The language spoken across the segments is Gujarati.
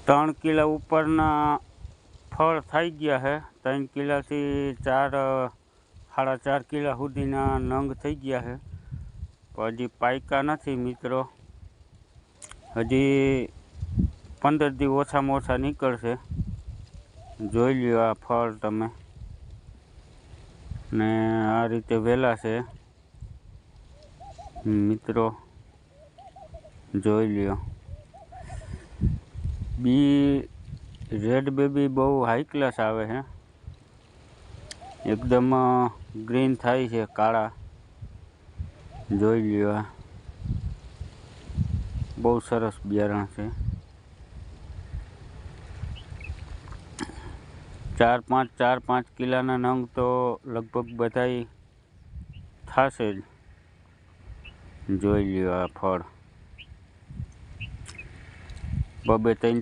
3 કિલા ઉપરના ફળ થઈ ગયા છે। 3 કિલાથી 4-4.5 કિલા સુધીના નંગ થઈ ગયા છે, પણ હજી પાક્યા નથી મિત્રો। હજી 15 દી ઓછામાં ઓછા નીકળશે। જોઈ લ્યો આ ફળ તમે, ને આ રીતે વેલા છે મિત્રો, જોઈ લ્યો। બી રેડ બેબી બહુ હાઈ ક્લાસ આવે છે, એકદમ ગ્રીન થાય છે, કાળા। જોઈ લ્યો, આ બહુ સરસ બિયારણ છે। 4-5 કિલાના નંગ તો લગભગ બધાય થશે જ। જોઈ લ્યો આ ફળ, 2-3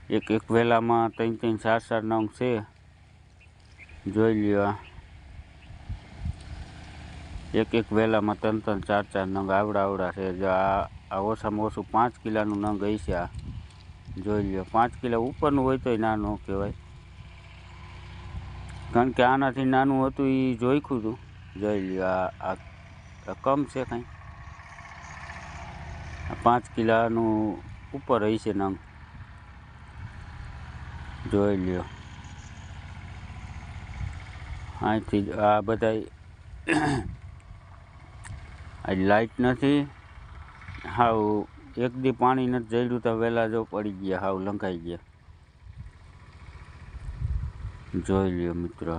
એક વેલામાં 3-4 નંગ છે। જોઈ લ્યો, એક વેલામાં 3-4 નંગ આવડા છે। જો આ ઓછામાં ઓછું 5 કિલાનું નંગ હશે આ। જોઈ લ્યો, 5 કિલા ઉપરનું હોય તોય ના ન કહેવાય, કારણ કે આનાથી નાનું હતું એ જોઈખ્યું હતું। જોઈ લ્યો, આ કમ છે કાંઈ, 5 કિલાનું ઉપર હશે નંગ। જોઈ લ્યો, અહીંથી આ બધાય આજ લાઇટ નથી, હાવ એક દી પાણી નથી જડ્યું તો વહેલા જો પડી ગયા, હાવ લંકાઈ ગયા। જોઈ લ્યો મિત્રો।